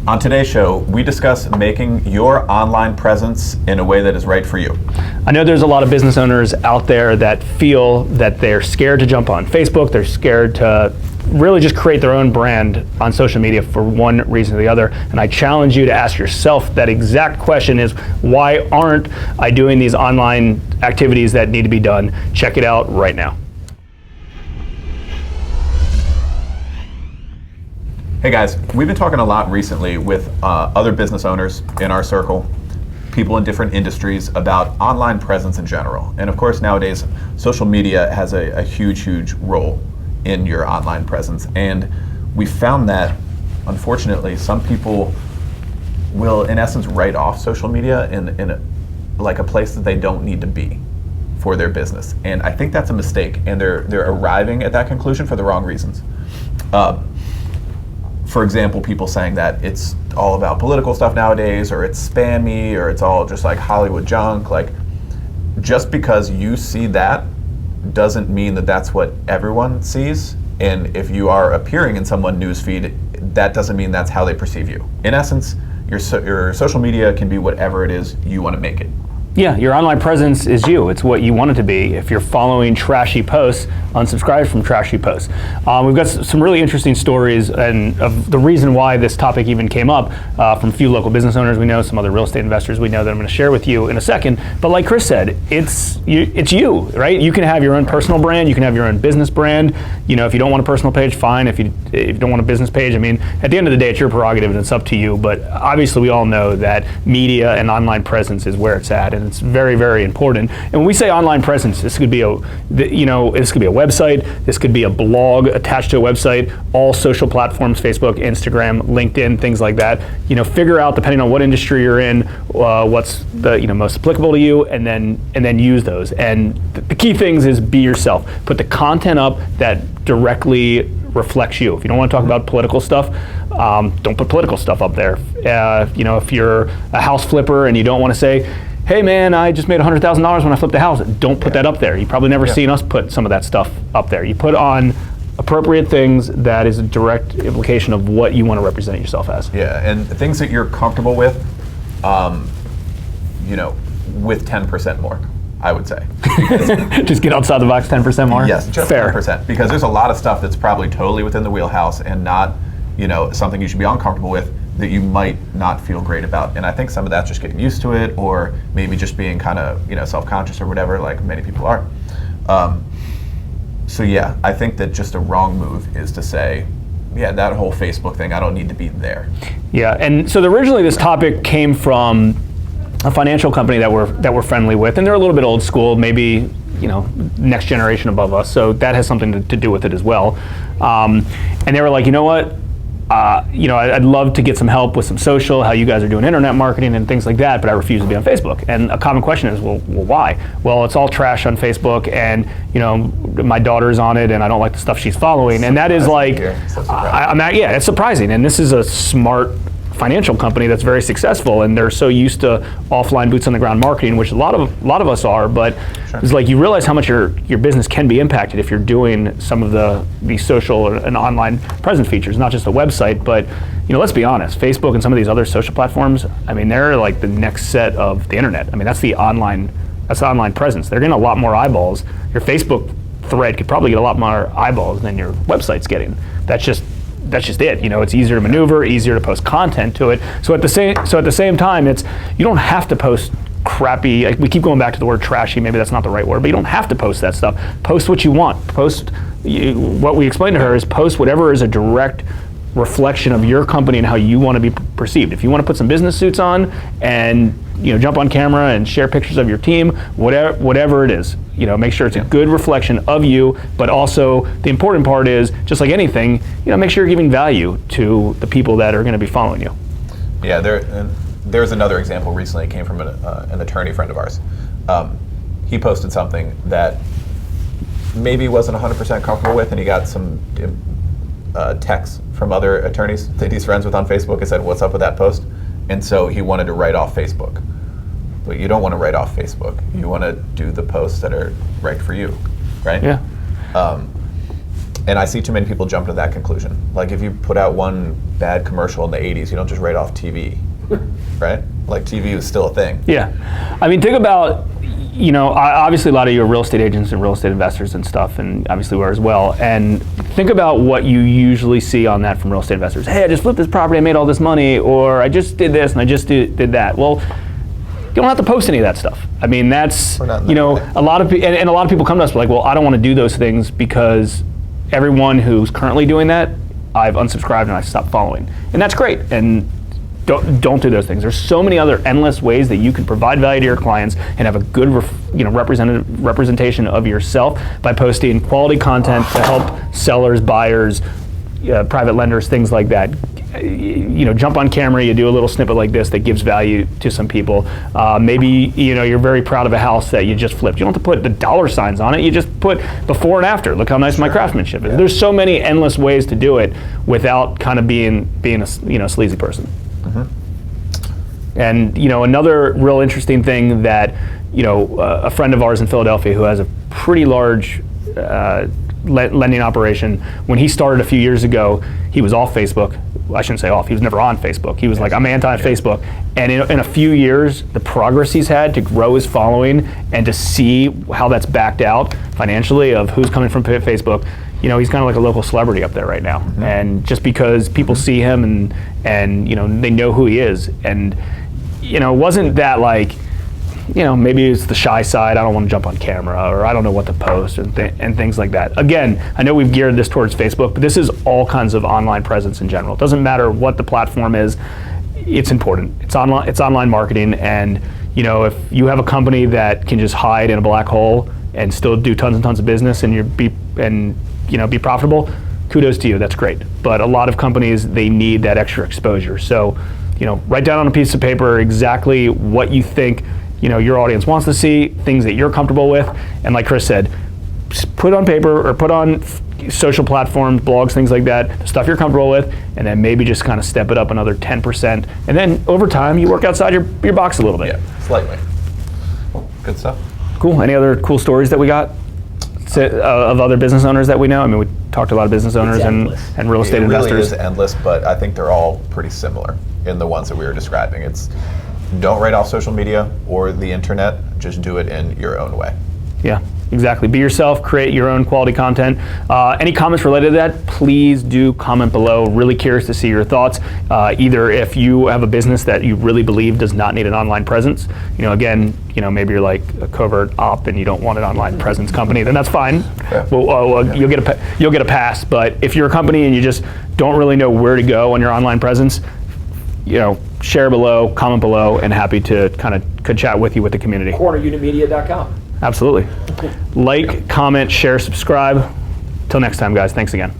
On today's show, we discuss making your online presence in a way that is right for you. I know there's a lot of business owners out there that feel that they're scared to jump on Facebook, they're scared to really just create their own brand on social media for one reason or the other. And I challenge you to ask yourself that exact question is, why aren't I doing these online activities that need to be done? Check it out right now. Hey guys, we've been talking a lot recently with other business owners in our circle, people in different industries, about online presence in general. And of course nowadays, social media has a huge, huge role in your online presence. And we found that, unfortunately, some people will, in essence, write off social media in a place that they don't need to be for their business. And I think that's a mistake, and they're arriving at that conclusion for the wrong reasons. For example, people saying that it's all about political stuff nowadays, or it's spammy, or it's all just like Hollywood junk. Like, just because you see that doesn't mean that that's what everyone sees. And if you are appearing in someone's newsfeed, that doesn't mean that's how they perceive you. In essence, your social media can be whatever it is you want to make it. Yeah, your online presence is you. It's what you want it to be. If you're following trashy posts, unsubscribe from trashy posts. We've got some really interesting stories and of the reason why this topic even came up from a few local business owners we know, some other real estate investors we know that I'm going to share with you in a second. But like Chris said, it's you, right? You can have your own personal brand. You can have your own business brand. You know, if you don't want a personal page, fine. If you don't want a business page, I mean, at the end of the day, it's your prerogative and it's up to you. But obviously, we all know that media and online presence is where it's at. And it's very, very important. And when we say online presence, this could be this could be a website, this could be a blog attached to a website, all social platforms, Facebook, Instagram, LinkedIn, things like that. You know, figure out, depending on what industry you're in, what's the most applicable to you, and then use those. And the key things is be yourself. Put the content up that directly reflects you. If you don't want to talk about political stuff, don't put political stuff up there. If you're a house flipper and you don't want to say, hey man, I just made $100,000 when I flipped a house, don't put that up there. You've probably never seen us put some of that stuff up there. You put on appropriate things that is a direct implication of what you want to represent yourself as. Yeah, and things that you're comfortable with, with 10% more, I would say. Just get outside the box 10% more? Yes, just fair. 10%, because there's a lot of stuff that's probably totally within the wheelhouse and not, something you should be uncomfortable with, that you might not feel great about. And I think some of that's just getting used to it, or maybe just being kind of, self-conscious or whatever, like many people are. So yeah, I think that just a wrong move is to say, yeah, that whole Facebook thing, I don't need to be there. Yeah, and so originally this topic came from a financial company that we're friendly with, and they're a little bit old school, maybe, next generation above us, so that has something to do with it as well. And they were like, you know what? I'd love to get some help with some social, how you guys are doing internet marketing and things like that, but I refuse to be on Facebook. And a common question is, well, why? Well, it's all trash on Facebook, and my daughter's on it, and I don't like the stuff she's following. And that is like, it's surprising. And this is a smart financial company that's very successul, and they're so used to offline boots on the ground marketing, which a lot of us are, but sure. It's like you realize how much your business can be impacted if you're doing some of the social and online presence features, not just a website, but let's be honest, Facebook and some of these other social platforms, I mean, they're like the next set of the internet. I mean, that's the online presence. They're getting a lot more eyeballs. Your Facebook thread could probably get a lot more eyeballs than your website's getting. That's just it. It's easier to maneuver, easier to post content to it. So at the same time, you don't have to post crappy. Like, we keep going back to the word trashy. Maybe that's not the right word, but you don't have to post that stuff. Post what you want. What we explained to her is post whatever is a direct reflection of your company and how you want to be perceived. If you want to put some business suits on and jump on camera and share pictures of your team, whatever it is, make sure it's a good reflection of you, but also the important part is, just like anything, make sure you're giving value to the people that are going to be following you. Yeah, there's another example recently. It came from an attorney friend of ours. He posted something that maybe wasn't 100% comfortable with, and he got some texts from other attorneys that he's friends with on Facebook and said, what's up with that post? And so he wanted to write off Facebook. But you don't want to write off Facebook. You want to do the posts that are right for you, right? Yeah. And I see too many people jump to that conclusion. Like if you put out one bad commercial in the 80s, you don't just write off TV, right? Like TV is still a thing. Yeah. I mean, think about, obviously a lot of you are real estate agents and real estate investors and stuff, and obviously we're as well. And think about what you usually see on that from real estate investors. Hey, I just flipped this property, I made all this money, or I just did this and I just did that. Well, you don't have to post any of that stuff. I mean, that's, a lot of and a lot of people come to us like, well, I don't want to do those things because everyone who's currently doing that, I've unsubscribed and I stopped following. And that's great. And don't do those things. There's so many other endless ways that you can provide value to your clients and have a good representation of yourself by posting quality content to help sellers, buyers, private lenders, things like that. Jump on camera, you do a little snippet like this that gives value to some people. Maybe you're very proud of a house that you just flipped. You don't have to put the dollar signs on it. You just put before and after. Look how nice my craftsmanship is. Yeah. There's so many endless ways to do it without kind of being a sleazy person. Mm-hmm. And another real interesting thing that a friend of ours in Philadelphia who has a pretty large lending operation, when he started a few years ago, he was off Facebook. I shouldn't say off, he was never on Facebook. He was like, I'm anti-Facebook. And in a few years, the progress he's had to grow his following and to see how that's backed out financially of who's coming from Facebook, he's kind of like a local celebrity up there right now. Mm-hmm. And just because people see him and they know who he is. And it wasn't that like, maybe it's the shy side, I don't want to jump on camera, or I don't know what to post, and things like that. Again, I know we've geared this towards Facebook, but this is all kinds of online presence in general. It doesn't matter what the platform is, it's important. It's online marketing, and if you have a company that can just hide in a black hole and still do tons and tons of business and be profitable, kudos to you, that's great. But a lot of companies, they need that extra exposure. So, write down on a piece of paper exactly what you think your audience wants to see, things that you're comfortable with, and like Chris said, put on paper or put on social platforms, blogs, things like that, stuff you're comfortable with, and then maybe just kind of step it up another 10%, and then over time you work outside your box a little bit. Yeah, slightly. Good stuff. Cool. Any other cool stories that we got of other business owners that we know? I mean, we talked to a lot of business owners and real estate investors. It really is endless, but I think they're all pretty similar in the ones that we were describing. It's don't write off social media or the internet, just do it in your own way. Yeah, exactly. Be yourself, create your own quality content. Any comments related to that, please do comment below. Really curious to see your thoughts. Either if you have a business that you really believe does not need an online presence, again, maybe you're like a covert op and you don't want an online presence company, then that's fine. Yeah. Well, you'll get a pass. But if you're a company and you just don't really know where to go on your online presence, share below, comment below, and happy to kind of chat with you with the community. CornerUnitMedia.com. Absolutely. Like, comment, share, subscribe. Till next time, guys. Thanks again.